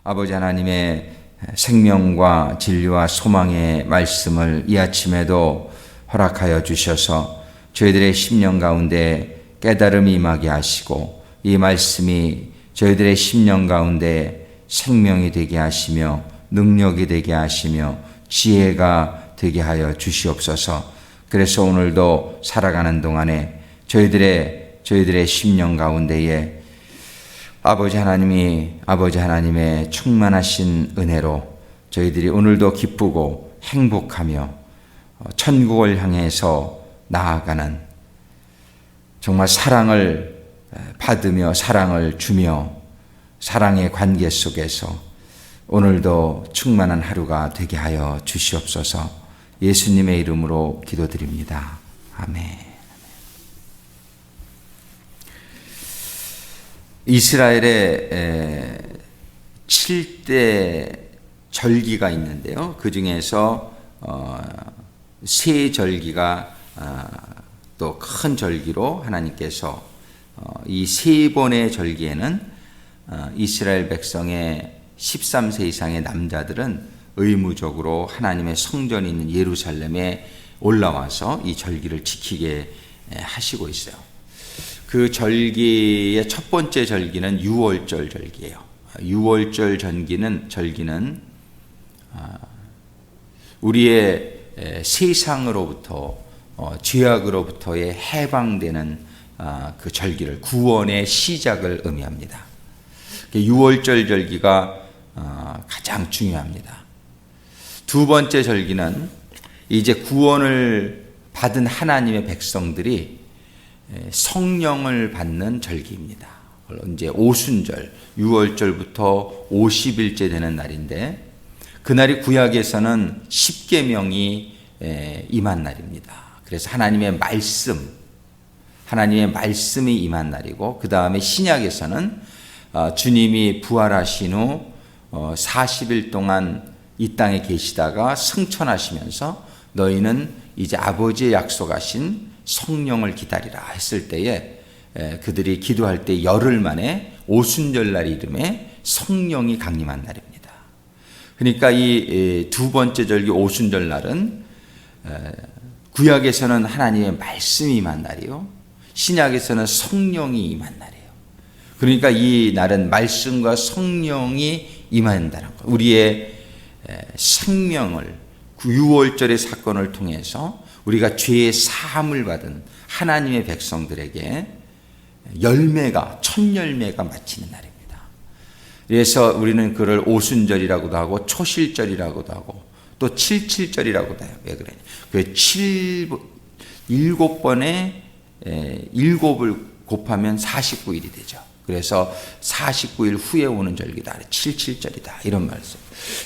아버지 하나님의 생명과 진리와 소망의 말씀을 이 아침에도 허락하여 주셔서 저희들의 심령 가운데 깨달음이 임하게 하시고 이 말씀이 저희들의 심령 가운데 생명이 되게 하시며 능력이 되게 하시며 지혜가 되게 하여 주시옵소서. 그래서 오늘도 살아가는 동안에 저희들의 심령 가운데에 아버지 하나님의 충만하신 은혜로 저희들이 오늘도 기쁘고 행복하며 천국을 향해서 나아가는 정말 사랑을 받으며 사랑을 주며 사랑의 관계 속에서 오늘도 충만한 하루가 되게 하여 주시옵소서. 예수님의 이름으로 기도드립니다. 아멘. 이스라엘에 7대 절기가 있는데요. 그 중에서 세 절기가 또 큰 절기로 하나님께서 이 세 번의 절기에는 이스라엘 백성의 13세 이상의 남자들은 의무적으로 하나님의 성전이 있는 예루살렘에 올라와서 이 절기를 지키게 하시고 있어요. 그 절기의 첫 번째 절기는 유월절 절기예요. 유월절 절기는 우리의 세상으로부터 죄악으로부터의 해방되는 그 절기를 구원의 시작을 의미합니다. 유월절 절기가 가장 중요합니다. 두 번째 절기는 이제 구원을 받은 하나님의 백성들이 성령을 받는 절기입니다. 이제 오순절, 6월절부터 50일째 되는 날인데 그날이 구약에서는 십계명이 임한 날입니다. 그래서 하나님의 말씀이 임한 날이고 그 다음에 신약에서는 주님이 부활하신 후 40일 동안 이 땅에 계시다가 승천하시면서 너희는 이제 아버지의 약속하신 성령을 기다리라 했을 때에 그들이 기도할 때 열흘 만에 오순절날 이름에 성령이 강림한 날입니다. 그러니까 이 두 번째 절기 오순절날은 구약에서는 하나님의 말씀이 임한 날이요, 신약에서는 성령이 임한 날이에요. 그러니까 이 날은 말씀과 성령이 임한다는 것, 우리의 생명을 유월절의 사건을 통해서 우리가 죄의 사함을 받은 하나님의 백성들에게 첫 열매가 맺히는 날입니다. 그래서 우리는 그를 오순절이라고도 하고 초실절이라고도 하고 또 칠칠절이라고도 해요. 왜 그러냐? 그 7번에 7을 곱하면 49일이 되죠. 그래서 49일 후에 오는 절기다. 칠칠절이다. 이런 말씀.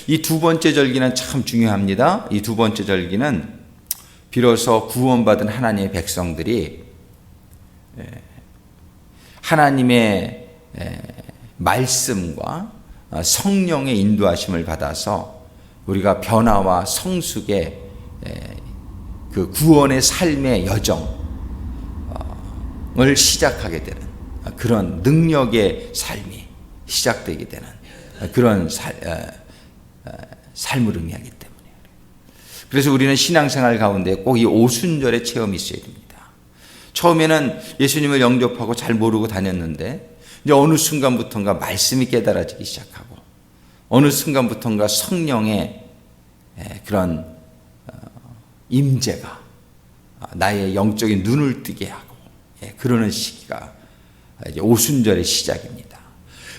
이 두 번째 절기는 참 중요합니다. 이 두 번째 절기는 비로소 구원받은 하나님의 백성들이 하나님의 말씀과 성령의 인도하심을 받아서 우리가 변화와 성숙의 그 구원의 삶의 여정을 시작하게 되는 그런 능력의 삶이 시작되게 되는 그런 삶을 의미하기 때문에 그래서 우리는 신앙생활 가운데 꼭 이 오순절의 체험이 있어야 됩니다. 처음에는 예수님을 영접하고 잘 모르고 다녔는데 이제 어느 순간부터인가 말씀이 깨달아지기 시작하고 어느 순간부터인가 성령의 그런 임재가 나의 영적인 눈을 뜨게 하고 그러는 시기가 이제 오순절의 시작입니다.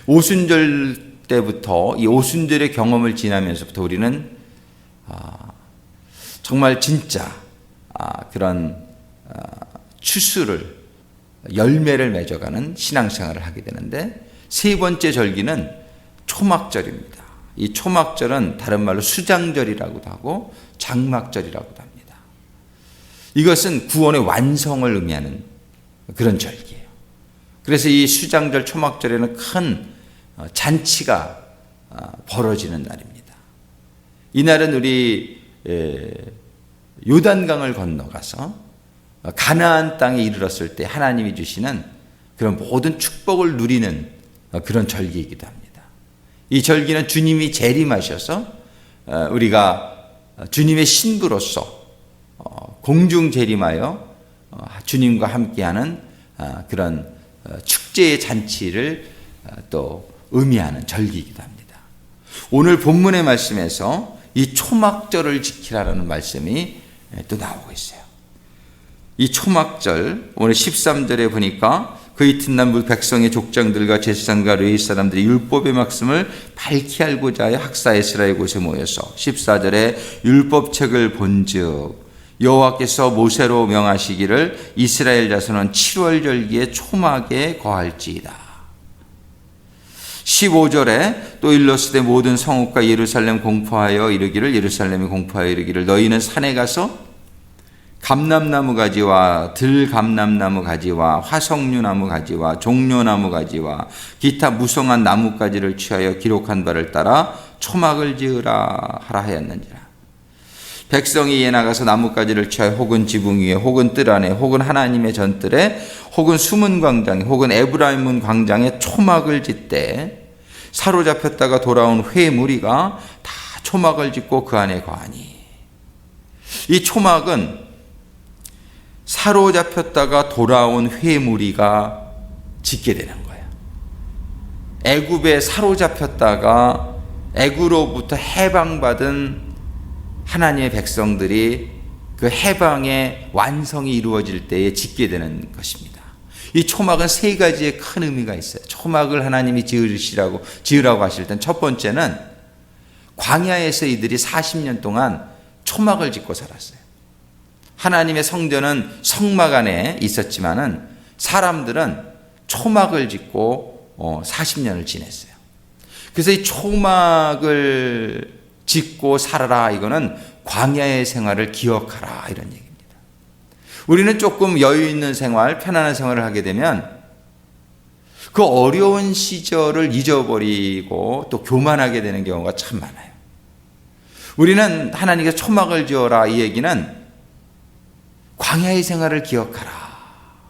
오순절 때부터 이 오순절의 경험을 지나면서부터 우리는 정말 진짜 그런 추수를 열매를 맺어가는 신앙생활을 하게 되는데 세 번째 절기는 초막절입니다. 이 초막절은 다른 말로 수장절이라고도 하고 장막절이라고도 합니다. 이것은 구원의 완성을 의미하는 그런 절기예요. 그래서 이 수장절 초막절에는 큰 잔치가 벌어지는 날입니다. 이날은 우리 요단강을 건너가서 가나안 땅에 이르렀을 때 하나님이 주시는 그런 모든 축복을 누리는 그런 절기이기도 합니다. 이 절기는 주님이 재림하셔서 우리가 주님의 신부로서 공중 재림하여 주님과 함께하는 그런 축제의 잔치를 또 의미하는 절기이기도 합니다. 오늘 본문의 말씀에서 이 초막절을 지키라는 말씀이 또 나오고 있어요. 이 초막절 오늘 13절에 보니까 그 이튿날 백성의 족장들과 제사장과 레위 사람들이 율법의 말씀을 밝히 알고자 하여 학사 에스라의 곳에 모여서 14절에 율법책을 본즉 여호와께서 모세로 명하시기를 이스라엘 자손은 7월 절기에 초막에 거할지이다. 15절에 또 일러스되 모든 성읍과 예루살렘 공포하여 이르기를 예루살렘이 공포하여 이르기를 너희는 산에 가서 감람나무 가지와 들감람나무 가지와 화석류나무 가지와 종려나무 가지와 기타 무성한 나뭇가지를 취하여 기록한 바를 따라 초막을 지으라 하라 하였는지라. 백성이 이에 나가서 나뭇가지를 취하여 혹은 지붕 위에 혹은 뜰 안에 혹은 하나님의 전뜰에 혹은 수문 광장에 혹은 에브라임 문 광장에 초막을 짓되 사로잡혔다가 돌아온 회 무리가 다 초막을 짓고 그 안에 거하니. 이 초막은 사로잡혔다가 돌아온 회 무리가 짓게 되는 거예요. 애굽에 사로잡혔다가 애굽으로부터 해방받은 하나님의 백성들이 그 해방의 완성이 이루어질 때에 짓게 되는 것입니다. 이 초막은 세 가지의 큰 의미가 있어요. 초막을 하나님이 지으라고 하실 땐 첫 번째는 광야에서 이들이 40년 동안 초막을 짓고 살았어요. 하나님의 성전은 성막 안에 있었지만은 사람들은 초막을 짓고 40년을 지냈어요. 그래서 이 초막을 짓고 살아라, 이거는 광야의 생활을 기억하라, 이런 얘기입니다. 우리는 조금 여유 있는 생활, 편안한 생활을 하게 되면 그 어려운 시절을 잊어버리고 또 교만하게 되는 경우가 참 많아요. 우리는 하나님께서 초막을 지어라, 이 얘기는 광야의 생활을 기억하라,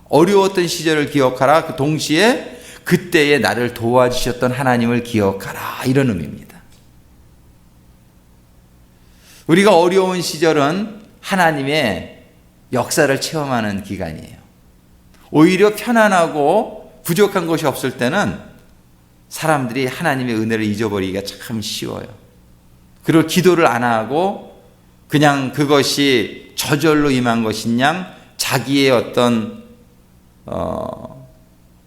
어려웠던 시절을 기억하라, 그 동시에 그때에 나를 도와주셨던 하나님을 기억하라, 이런 의미입니다. 우리가 어려운 시절은 하나님의 역사를 체험하는 기간이에요. 오히려 편안하고 부족한 것이 없을 때는 사람들이 하나님의 은혜를 잊어버리기가 참 쉬워요. 그리고 기도를 안 하고 그냥 그것이 저절로 임한 것인 양 자기의 어떤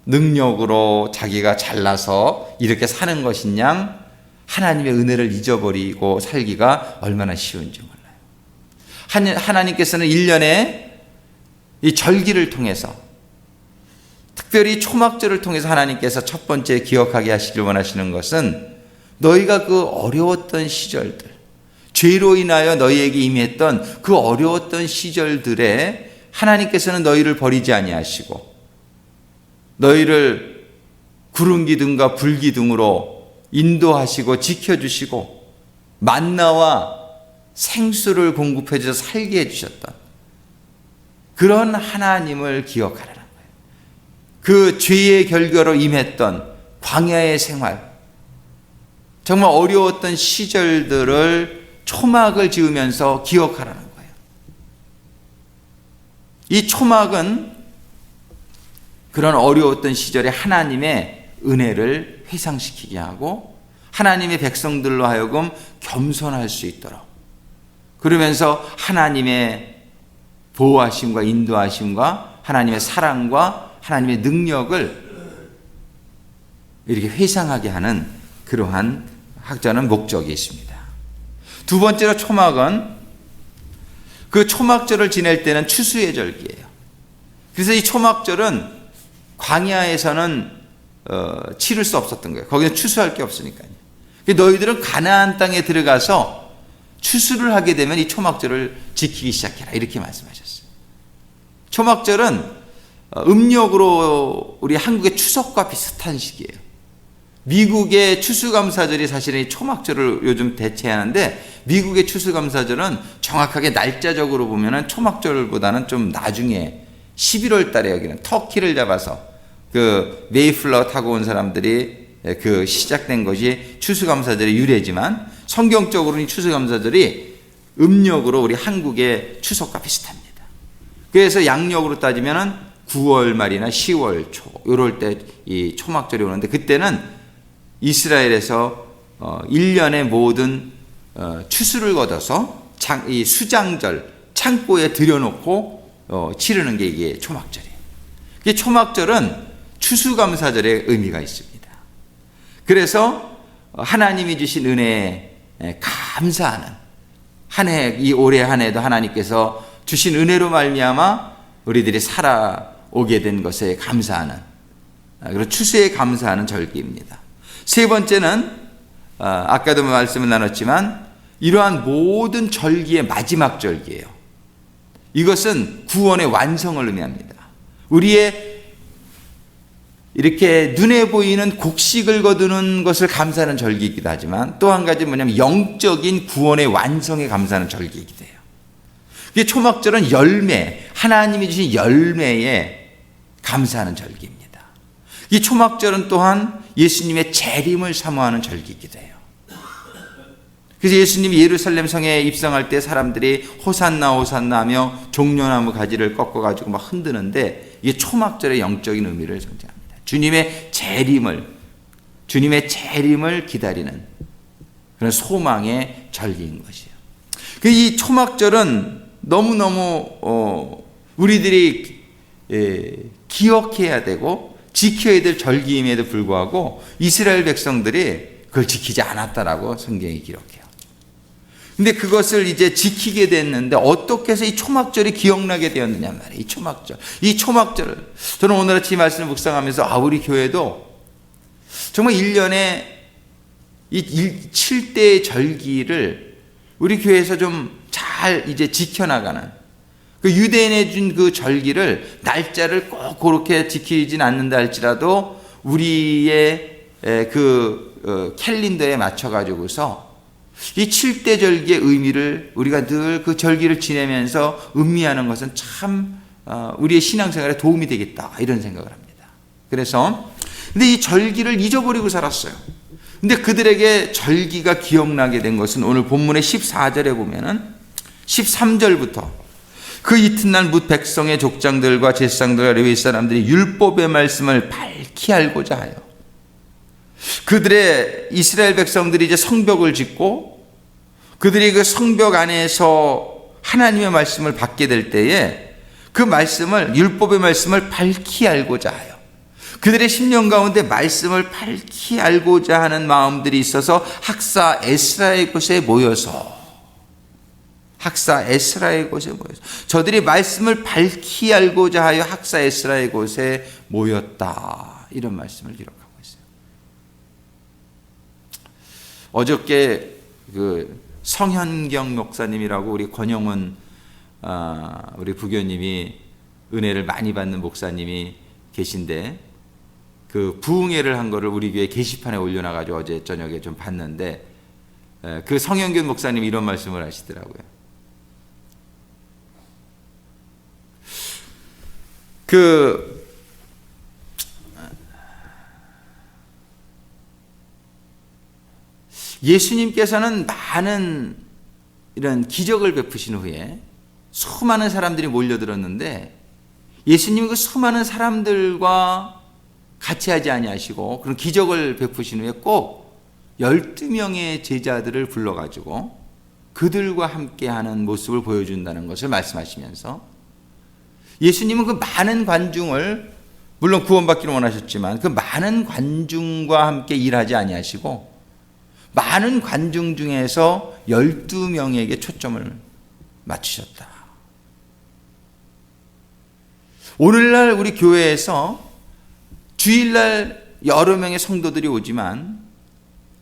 능력으로 자기가 잘나서 이렇게 사는 것인 양 하나님의 은혜를 잊어버리고 살기가 얼마나 쉬운지 몰라요. 하나님께서는 1년에 이 절기를 통해서, 특별히 초막절을 통해서 하나님께서 첫 번째 기억하게 하시길 원하시는 것은 너희가 그 어려웠던 시절들, 죄로 인하여 너희에게 임했던 그 어려웠던 시절들에 하나님께서는 너희를 버리지 아니하시고 너희를 구름 기둥과 불 기둥으로 인도하시고 지켜주시고 만나와 생수를 공급해 주셔서 살게 해주셨던 그런 하나님을 기억하라는 거예요. 그 죄의 결과로 임했던 광야의 생활, 정말 어려웠던 시절들을 초막을 지으면서 기억하라는 거예요. 이 초막은 그런 어려웠던 시절에 하나님의 은혜를 회상시키게 하고 하나님의 백성들로 하여금 겸손할 수 있도록, 그러면서 하나님의 보호하심과 인도하심과 하나님의 사랑과 하나님의 능력을 이렇게 회상하게 하는 그러한 학자는 목적이 있습니다. 두 번째로 초막은 그 초막절을 지낼 때는 추수의 절기예요. 그래서 이 초막절은 광야에서는 치를 수 없었던 거예요. 거기는 추수할 게 없으니까요. 너희들은 가나안 땅에 들어가서 추수를 하게 되면 이 초막절을 지키기 시작해라, 이렇게 말씀하셨어요. 초막절은 음력으로 우리 한국의 추석과 비슷한 시기예요. 미국의 추수감사절이 사실은 이 초막절을 요즘 대체하는데, 미국의 추수감사절은 정확하게 날짜적으로 보면은 초막절보다는 좀 나중에 11월 달에 여기는 터키를 잡아서 그 메이플라워 타고 온 사람들이 그 시작된 것이 추수감사절의 유래지만 성경적으로는 추수감사절이 음력으로 우리 한국의 추석과 비슷합니다. 그래서 양력으로 따지면은 9월 말이나 10월 초 이럴 때 이 초막절이 오는데 그때는 이스라엘에서 1년의 모든 추수를 거둬서 이 수장절 창고에 들여놓고 치르는 게 이게 초막절이에요. 이 초막절은 추수감사절의 의미가 있습니다. 그래서 하나님이 주신 은혜에 감사하는 한 해, 이 올해 한 해도 하나님께서 주신 은혜로 말미암아 우리들이 살아오게 된 것에 감사하는, 그리고 추수에 감사하는 절기입니다. 세 번째는 아까도 말씀을 나눴지만 이러한 모든 절기의 마지막 절기예요. 이것은 구원의 완성을 의미합니다. 우리의 이렇게 눈에 보이는 곡식을 거두는 것을 감사하는 절기이기도 하지만 또 한 가지 뭐냐면 영적인 구원의 완성에 감사하는 절기이기도 해요. 이게 초막절은 열매, 하나님이 주신 열매에 감사하는 절기입니다. 이 초막절은 또한 예수님의 재림을 사모하는 절기이기도 해요. 그래서 예수님이 예루살렘 성에 입성할 때 사람들이 호산나 호산나 하며 종려나무 가지를 꺾어가지고 막 흔드는데 이게 초막절의 영적인 의미를 상징합니다. 주님의 재림을 기다리는 그런 소망의 절기인 것이에요. 이 초막절은 너무너무 우리들이 기억해야 되고 지켜야 될 절기임에도 불구하고 이스라엘 백성들이 그걸 지키지 않았다라고 성경이 기록해요. 근데 그것을 이제 지키게 됐는데 어떻게 해서 이 초막절이 기억나게 되었느냐 말이에요. 이 초막절을 저는 오늘 아침 말씀을 묵상하면서 우리 교회도 정말 1년에 이 7대의 절기를 우리 교회에서 좀 잘 이제 지켜나가는, 그 유대인에 준 그 절기를 날짜를 꼭 그렇게 지키진 않는다 할지라도 우리의 그 캘린더에 맞춰가지고서 이 7대 절기의 의미를 우리가 늘 그 절기를 지내면서 음미하는 것은 참 우리의 신앙생활에 도움이 되겠다 이런 생각을 합니다. 그래서 근데 이 절기를 잊어버리고 살았어요. 근데 그들에게 절기가 기억나게 된 것은 오늘 본문의 14절에 보면은 13절부터 그 이튿날 뭇 백성의 족장들과 제사장들과 레위 사람들이 율법의 말씀을 밝히 알고자 하여 그들의 이스라엘 백성들이 이제 성벽을 짓고 그들이 그 성벽 안에서 하나님의 말씀을 받게 될 때에 그 말씀을, 율법의 말씀을 밝히 알고자 하여 그들의 심령 가운데 말씀을 밝히 알고자 하는 마음들이 있어서 학사 에스라의 곳에 모여서 저들이 말씀을 밝히 알고자 하여 학사 에스라의 곳에 모였다 이런 말씀을 기록하고 있어요. 어저께 그 성현경 목사님이라고 우리 권영훈 우리 부교님이 은혜를 많이 받는 목사님이 계신데 그 부흥회를 한 거를 우리 교회 게시판에 올려놔가지고 어제 저녁에 좀 봤는데 그 성현경 목사님이 이런 말씀을 하시더라고요. 예수님께서는 많은 이런 기적을 베푸신 후에 수많은 사람들이 몰려들었는데 예수님은 그 수많은 사람들과 같이 하지 아니하시고 그런 기적을 베푸신 후에 꼭 12명의 제자들을 불러가지고 그들과 함께하는 모습을 보여준다는 것을 말씀하시면서 예수님은 그 많은 관중을 물론 구원받기를 원하셨지만 그 많은 관중과 함께 일하지 아니하시고 많은 관중 중에서 12명에게 초점을 맞추셨다. 오늘날 우리 교회에서 주일날 여러 명의 성도들이 오지만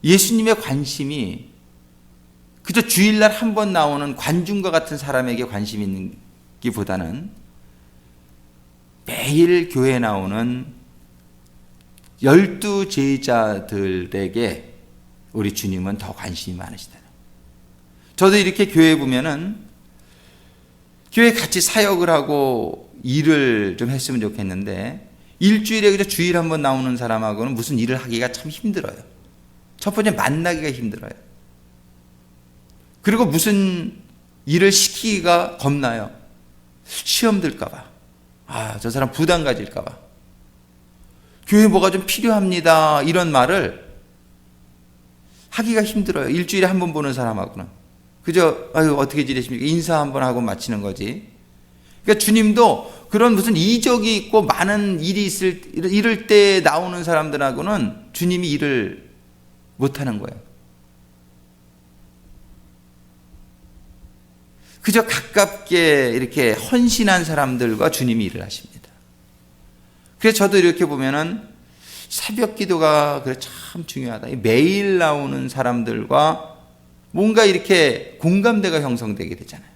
예수님의 관심이 그저 주일날 한 번 나오는 관중과 같은 사람에게 관심이 있는 기보다는 매일 교회에 나오는 12 제자들에게 우리 주님은 더 관심이 많으시다. 저도 이렇게 교회에 보면은 교회 같이 사역을 하고 일을 좀 했으면 좋겠는데 일주일에 그저 주일 한번 나오는 사람하고는 무슨 일을 하기가 참 힘들어요. 첫 번째 만나기가 힘들어요. 그리고 무슨 일을 시키기가 겁나요. 시험 들까 봐. 저 사람 부담 가질까 봐. 교회 뭐가 좀 필요합니다. 이런 말을 하기가 힘들어요. 일주일에 한 번 보는 사람하고는. 그저 어떻게 지내십니까? 인사 한번 하고 마치는 거지. 그러니까 주님도 그런 무슨 이적이 있고 많은 일이 이럴 때 나오는 사람들하고는 주님이 일을 못하는 거예요. 그저 가깝게 이렇게 헌신한 사람들과 주님이 일을 하십니다. 그래서 저도 이렇게 보면은 새벽 기도가 그래 참 중요하다. 매일 나오는 사람들과 뭔가 이렇게 공감대가 형성되게 되잖아요.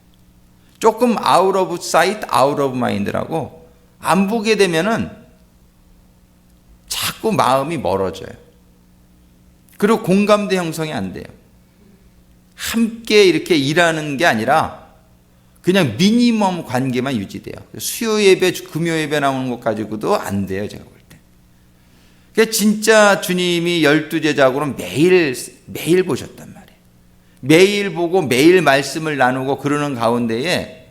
조금 out of sight, out of mind라고 안 보게 되면은 자꾸 마음이 멀어져요. 그리고 공감대 형성이 안 돼요. 함께 이렇게 일하는 게 아니라 그냥 미니멈 관계만 유지돼요. 수요 예배, 금요 예배 나오는 것 가지고도 안 돼요, 제가 볼 때. 그러니까 진짜 주님이 12제자하고는 매일 보셨단 말이에요. 매일 보고 매일 말씀을 나누고 그러는 가운데에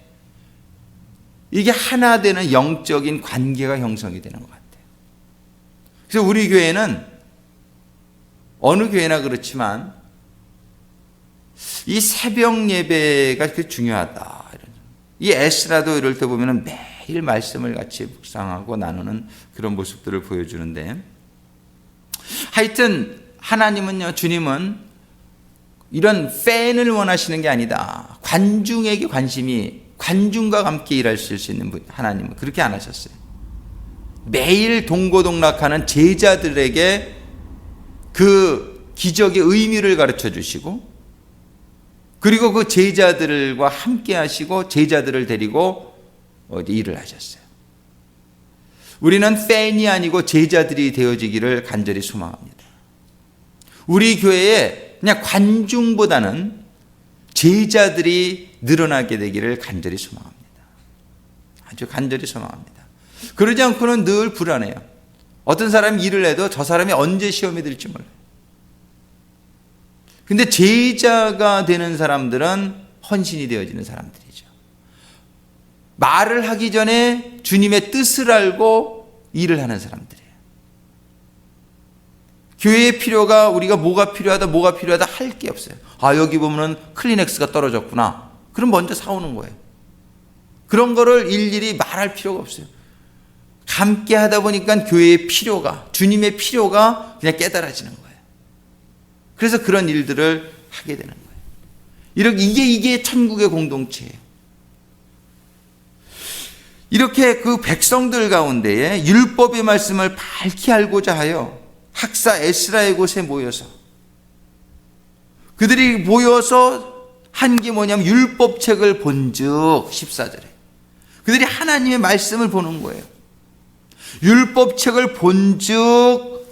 이게 하나 되는 영적인 관계가 형성이 되는 것 같아요. 그래서 우리 교회는 어느 교회나 그렇지만 이 새벽 예배가 그렇게 중요하다. 이 에스라도 이럴 때 보면은 매일 말씀을 같이 묵상하고 나누는 그런 모습들을 보여주는데, 하여튼 하나님은요, 주님은 이런 팬을 원하시는 게 아니다. 관중에게 관중과 함께 일할 수 있는 분, 하나님은 그렇게 안 하셨어요. 매일 동고동락하는 제자들에게 그 기적의 의미를 가르쳐 주시고, 그리고 그 제자들과 함께 하시고 제자들을 데리고 일을 하셨어요. 우리는 팬이 아니고 제자들이 되어지기를 간절히 소망합니다. 우리 교회에 그냥 관중보다는 제자들이 늘어나게 되기를 간절히 소망합니다. 아주 간절히 소망합니다. 그러지 않고는 늘 불안해요. 어떤 사람이 일을 해도 저 사람이 언제 시험에 들지 몰라요. 근데 제자가 되는 사람들은 헌신이 되어지는 사람들이죠. 말을 하기 전에 주님의 뜻을 알고 일을 하는 사람들이에요. 교회의 필요가 우리가 뭐가 필요하다 할 게 없어요. 여기 보면은 클리넥스가 떨어졌구나. 그럼 먼저 사오는 거예요. 그런 거를 일일이 말할 필요가 없어요. 함께 하다 보니까 교회의 필요가, 주님의 필요가 그냥 깨달아지는 거예요. 그래서 그런 일들을 하게 되는 거예요. 이게 천국의 공동체예요. 이렇게 그 백성들 가운데에 율법의 말씀을 밝히 알고자 하여 학사 에스라의 곳에 모여서, 그들이 모여서 한 게 뭐냐면 율법책을 본즉 14절에 그들이 하나님의 말씀을 보는 거예요. 율법책을 본즉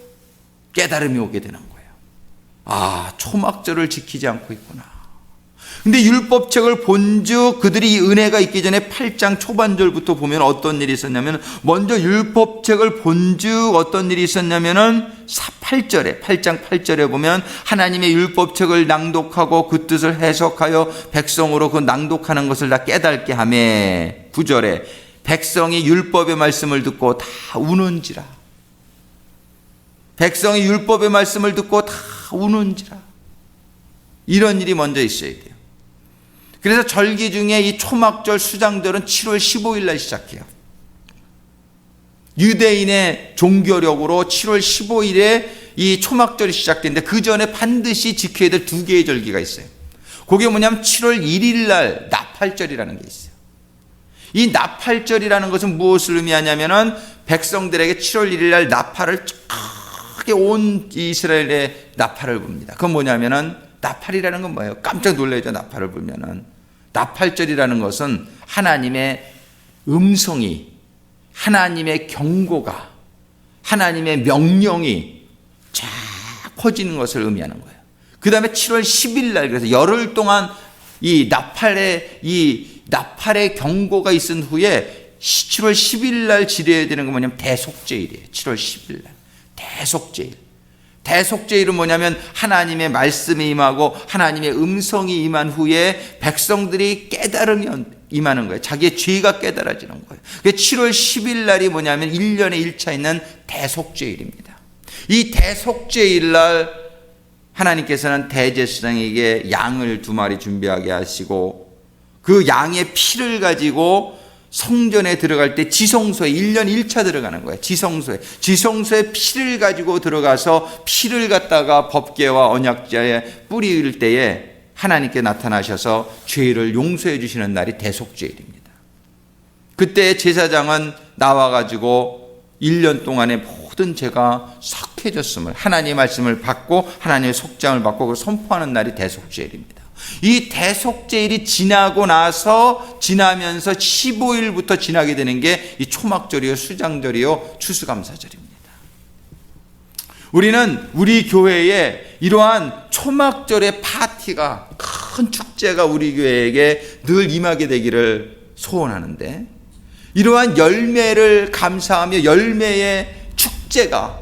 깨달음이 오게 되는 거예요. 초막절을 지키지 않고 있구나. 근데 율법책을 본즉 그들이 이 은혜가 있기 전에 8장 초반절부터 보면 어떤 일이 있었냐면, 먼저 율법책을 본즉 어떤 일이 있었냐면은 8장 8절에 보면 하나님의 율법책을 낭독하고 그 뜻을 해석하여 백성으로 그 낭독하는 것을 다 깨닫게 하며, 9절에 백성이 율법의 말씀을 듣고 다 우는지라. 백성이 율법의 말씀을 듣고 다 우는지라. 이런 일이 먼저 있어야 돼요. 그래서 절기 중에 이 초막절 수장절은 7월 15일 날 시작해요. 유대인의 종교력으로 7월 15일에 이 초막절이 시작되는데, 그 전에 반드시 지켜야 될 두 개의 절기가 있어요. 그게 뭐냐면 7월 1일 날 나팔절이라는 게 있어요. 이 나팔절이라는 것은 무엇을 의미하냐면은 백성들에게 7월 1일 날 나팔을 온 이스라엘의 나팔을 붑니다. 그건 뭐냐면은, 나팔이라는 건 뭐예요? 깜짝 놀라죠. 나팔을 불면은. 나팔절이라는 것은 하나님의 음성이, 하나님의 경고가, 하나님의 명령이 쫙 퍼지는 것을 의미하는 거예요. 그 다음에 7월 10일 날, 그래서 열흘 동안 이 나팔의 경고가 있은 후에 7월 10일 날 지려야 되는 건 뭐냐면 대속죄일이에요. 7월 10일 날 대속죄일. 대속죄일은 뭐냐면 하나님의 말씀이 임하고 하나님의 음성이 임한 후에 백성들이 깨달음이 임하는 거예요. 자기의 죄가 깨달아지는 거예요. 7월 10일 날이 뭐냐면 1년에 1차 있는 대속죄일입니다. 이 대속죄일 날 하나님께서는 대제사장에게 양을 2마리 준비하게 하시고 그 양의 피를 가지고 성전에 들어갈 때 지성소에 1년 1차 들어가는 거예요. 지성소에 피를 가지고 들어가서 피를 갖다가 법궤와 언약궤에 뿌릴 때에 하나님께 나타나셔서 죄를 용서해 주시는 날이 대속죄일입니다. 그때 제사장은 나와가지고 1년 동안의 모든 죄가 삭해졌음을, 하나님의 말씀을 받고 하나님의 속장을 받고 선포하는 날이 대속죄일입니다. 이 대속죄일이 지나면서 15일부터 지나게 되는 게 이 초막절이요, 수장절이요, 추수감사절입니다. 우리는 우리 교회에 이러한 초막절의 파티가, 큰 축제가 우리 교회에게 늘 임하게 되기를 소원하는데, 이러한 열매를 감사하며 열매의 축제가,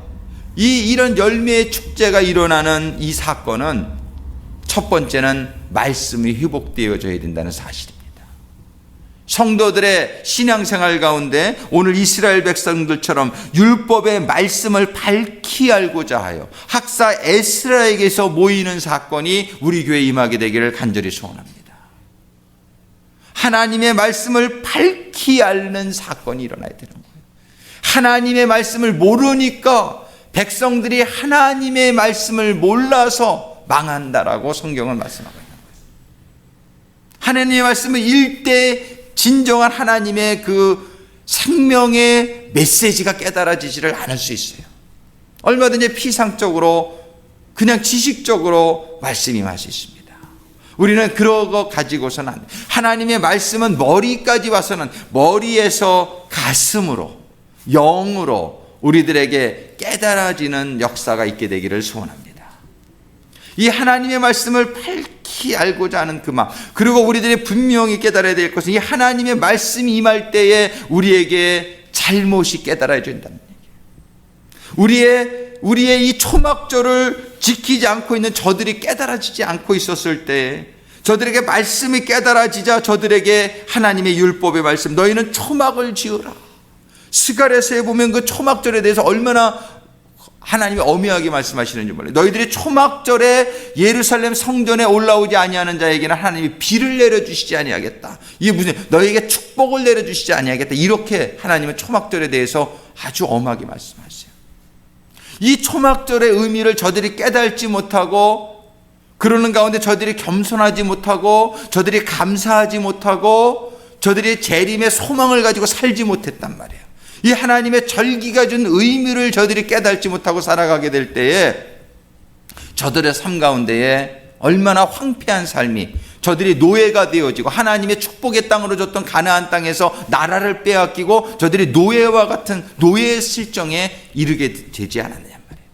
이런 열매의 축제가 일어나는 이 사건은 첫 번째는 말씀이 회복되어져야 된다는 사실입니다. 성도들의 신앙생활 가운데 오늘 이스라엘 백성들처럼 율법의 말씀을 밝히 알고자 하여 학사 에스라에게서 모이는 사건이 우리 교회에 임하게 되기를 간절히 소원합니다. 하나님의 말씀을 밝히 앓는 사건이 일어나야 되는 거예요. 하나님의 말씀을 모르니까 백성들이 하나님의 말씀을 몰라서 망한다라고 성경은 말씀하고 있는 거예요. 하나님의 말씀을 일대 진정한 하나님의 그 생명의 메시지가 깨달아지지를 않을 수 있어요. 얼마든지 피상적으로 그냥 지식적으로 말씀이 임할 수 있습니다. 우리는 그런 거 가지고서는 안 돼요. 하나님의 말씀은 머리까지 와서는 머리에서 가슴으로, 영으로 우리들에게 깨달아지는 역사가 있게 되기를 소원합니다. 이 하나님의 말씀을 밝히 알고자 하는 그 마음, 그리고 우리들이 분명히 깨달아야 될 것은 이 하나님의 말씀이 임할 때에 우리에게 잘못이 깨달아야 된다는 얘기예요. 우리의 이 초막절을 지키지 않고 있는 저들이 깨달아지지 않고 있었을 때, 저들에게 말씀이 깨달아지자 저들에게 하나님의 율법의 말씀, 너희는 초막을 지으라. 스가랴서에 보면 그 초막절에 대해서 얼마나 하나님이 엄하게 말씀하시는지 몰라요. 너희들이 초막절에 예루살렘 성전에 올라오지 아니하는 자에게는 하나님이 비를 내려주시지 아니하겠다. 이게 무슨, 너희에게 축복을 내려주시지 아니하겠다. 이렇게 하나님은 초막절에 대해서 아주 엄하게 말씀하세요. 이 초막절의 의미를 저들이 깨달지 못하고, 그러는 가운데 저들이 겸손하지 못하고, 저들이 감사하지 못하고, 저들이 재림의 소망을 가지고 살지 못했단 말이에요. 이 하나님의 절기가 준 의미를 저들이 깨달지 못하고 살아가게 될 때에 저들의 삶 가운데에 얼마나 황폐한 삶이, 저들이 노예가 되어지고 하나님의 축복의 땅으로 줬던 가나안 땅에서 나라를 빼앗기고 저들이 노예와 같은 노예의 실정에 이르게 되지 않았느냐 말이에요.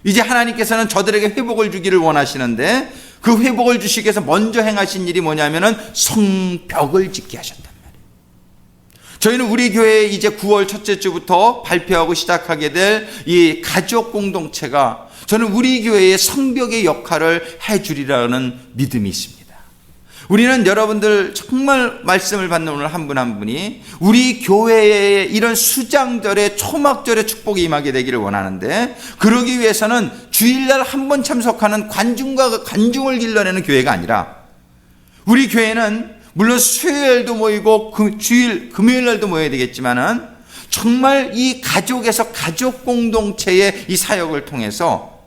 이제 하나님께서는 저들에게 회복을 주기를 원하시는데, 그 회복을 주시기 위해서 먼저 행하신 일이 뭐냐면은 성벽을 짓게 하셨다. 저희는 우리 교회에 이제 9월 첫째 주부터 발표하고 시작하게 될 이 가족 공동체가, 저는 우리 교회의 성벽의 역할을 해주리라는 믿음이 있습니다. 우리는 여러분들 정말 말씀을 받는 오늘 한 분 한 분이 우리 교회에 이런 수장절에 초막절에 축복이 임하게 되기를 원하는데, 그러기 위해서는 주일날 한 번 참석하는 관중을 길러내는 교회가 아니라, 우리 교회는 물론 수요일도 모이고 금요일 날도 모여야 되겠지만은 정말 이 가족에서 가족 공동체의 이 사역을 통해서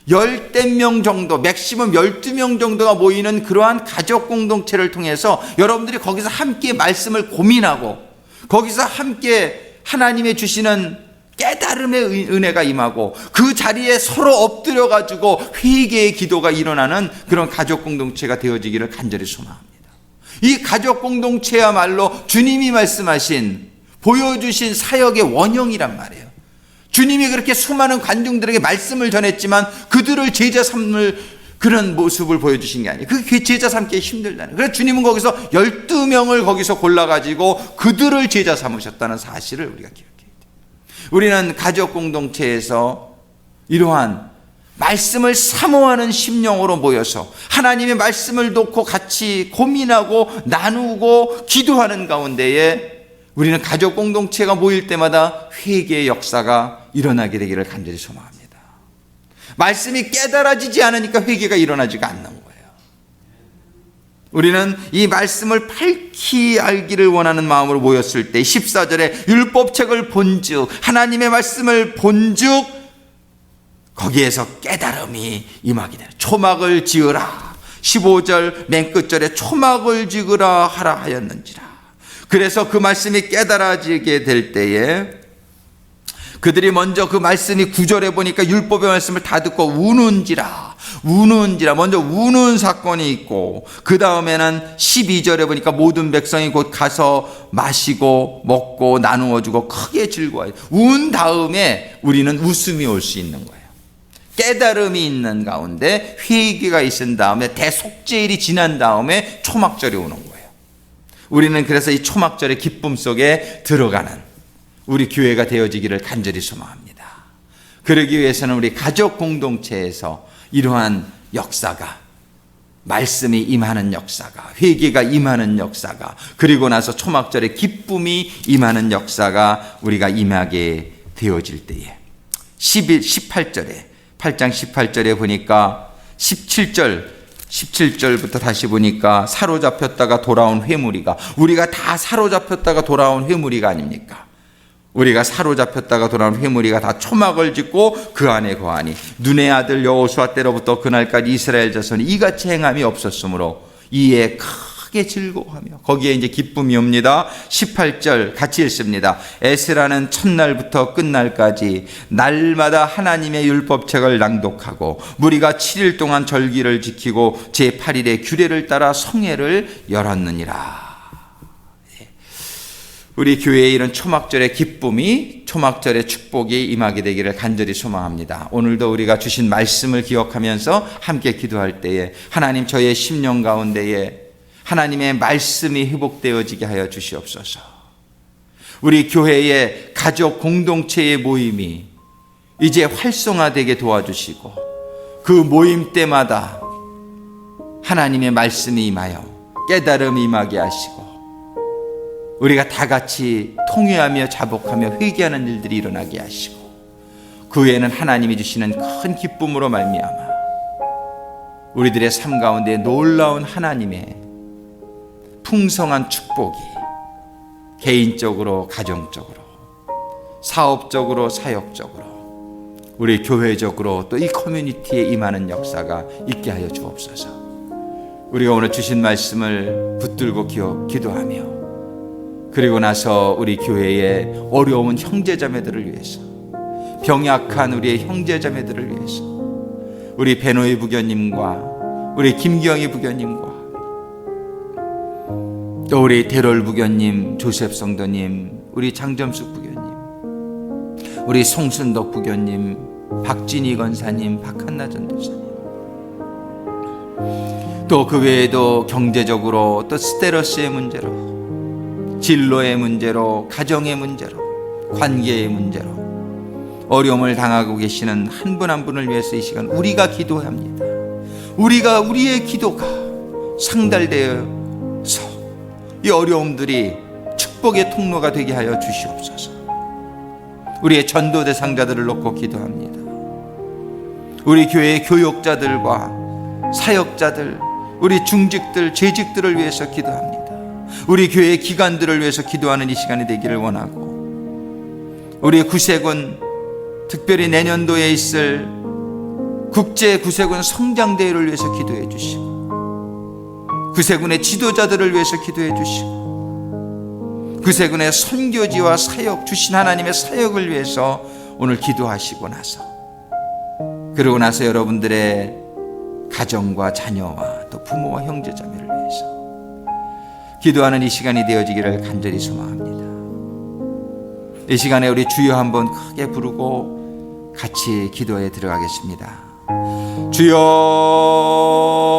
10명 정도, 맥시멈 12명 정도가 모이는 그러한 가족 공동체를 통해서 여러분들이 거기서 함께 말씀을 고민하고, 거기서 함께 하나님의 주시는 깨달음의 은혜가 임하고, 그 자리에 서로 엎드려 가지고 회개의 기도가 일어나는 그런 가족 공동체가 되어지기를 간절히 소망합니다. 이 가족 공동체야말로 주님이 말씀하신, 보여주신 사역의 원형이란 말이에요. 주님이 그렇게 수많은 관중들에게 말씀을 전했지만 그들을 제자 삼을 그런 모습을 보여주신 게 아니에요. 그게 제자 삼기 힘들다는. 그래서 주님은 거기서 12명을 거기서 골라가지고 그들을 제자 삼으셨다는 사실을 우리가 기억해야 돼요. 우리는 가족 공동체에서 이러한 말씀을 사모하는 심령으로 모여서 하나님의 말씀을 놓고 같이 고민하고 나누고 기도하는 가운데에 우리는 가족 공동체가 모일 때마다 회개의 역사가 일어나게 되기를 간절히 소망합니다. 말씀이 깨달아지지 않으니까 회개가 일어나지가 않는 거예요. 우리는 이 말씀을 밝히 알기를 원하는 마음으로 모였을 때 14절에 율법책을 본즉 하나님의 말씀을 본즉 거기에서 깨달음이 임하게 되는, 초막을 지으라. 15절 맨 끝절에 초막을 지으라 하라 하였는지라. 그래서 그 말씀이 깨달아지게 될 때에 그들이 먼저 그 말씀이 9절에 보니까 율법의 말씀을 다 듣고 우는지라 먼저 우는 사건이 있고, 그 다음에는 12절에 보니까 모든 백성이 곧 가서 마시고 먹고 나누어 주고 크게 즐거워요. 운 다음에 우리는 웃음이 올 수 있는 거예요. 깨달음이 있는 가운데 회개가 있은 다음에 대속죄일이 지난 다음에 초막절이 오는 거예요. 우리는 그래서 이 초막절의 기쁨 속에 들어가는 우리 교회가 되어지기를 간절히 소망합니다. 그러기 위해서는 우리 가족 공동체에서 이러한 역사가, 말씀이 임하는 역사가, 회개가 임하는 역사가, 그리고 나서 초막절의 기쁨이 임하는 역사가 우리가 임하게 되어질 때에 18절에 8장 18절에 보니까 17절부터 다시 보니까 사로잡혔다가 돌아온 회무리가, 우리가 다 사로잡혔다가 돌아온 회무리가 아닙니까? 우리가 사로잡혔다가 돌아온 회무리가 다 초막을 짓고 그 안에 거하니 눈의 아들 여호수아 때로부터 그날까지 이스라엘 자손이 이같이 행함이 없었으므로 이에 크게 즐거워하며, 거기에 이제 기쁨이 옵니다. 18절 같이 읽습니다. 에스라는 첫날부터 끝날까지 날마다 하나님의 율법책을 낭독하고 무리가 7일 동안 절기를 지키고 제8일에 규례를 따라 성회를 열었느니라. 우리 교회에 이런 초막절의 기쁨이, 초막절의 축복이 임하게 되기를 간절히 소망합니다. 오늘도 우리가 주신 말씀을 기억하면서 함께 기도할 때에 하나님, 저의 심령 가운데에 하나님의 말씀이 회복되어지게 하여 주시옵소서. 우리 교회의 가족 공동체의 모임이 이제 활성화되게 도와주시고, 그 모임 때마다 하나님의 말씀이 임하여 깨달음이 임하게 하시고, 우리가 다 같이 통회하며 자복하며 회개하는 일들이 일어나게 하시고, 그 외에는 하나님이 주시는 큰 기쁨으로 말미암아 우리들의 삶 가운데 놀라운 하나님의 풍성한 축복이 개인적으로, 가정적으로, 사업적으로, 사역적으로, 우리 교회적으로 또 이 커뮤니티에 임하는 역사가 있게 하여 주옵소서. 우리가 오늘 주신 말씀을 붙들고 기도하며, 그리고 나서 우리 교회의 어려운 형제자매들을 위해서, 병약한 우리의 형제자매들을 위해서, 우리 베노이 부교님과 우리 김기영이 부교님과 또 우리 대롤 부교님, 조셉 성도님, 우리 장점숙 부교님, 우리 송순덕 부교님, 박진희 권사님, 박한나 전도사님, 또 그 외에도 경제적으로 또 스테러스의 문제로, 진로의 문제로, 가정의 문제로, 관계의 문제로 어려움을 당하고 계시는 한 분 한 분을 위해서 이 시간 우리가 기도해야 합니다. 우리의 기도가 상달되어서 이 어려움들이 축복의 통로가 되게 하여 주시옵소서. 우리의 전도 대상자들을 놓고 기도합니다. 우리 교회의 교육자들과 사역자들, 우리 중직들, 재직들을 위해서 기도합니다. 우리 교회의 기관들을 위해서 기도하는 이 시간이 되기를 원하고, 우리 구세군, 특별히 내년도에 있을 국제 구세군 성장대회를 위해서 기도해 주시고, 구세군의 지도자들을 위해서 기도해 주시고, 구세군의 선교지와 사역, 주신 하나님의 사역을 위해서 오늘 기도하시고 나서, 그러고 나서 여러분들의 가정과 자녀와 또 부모와 형제자매를 위해서 기도하는 이 시간이 되어지기를 간절히 소망합니다. 이 시간에 우리 주여 한번 크게 부르고 같이 기도에 들어가겠습니다. 주여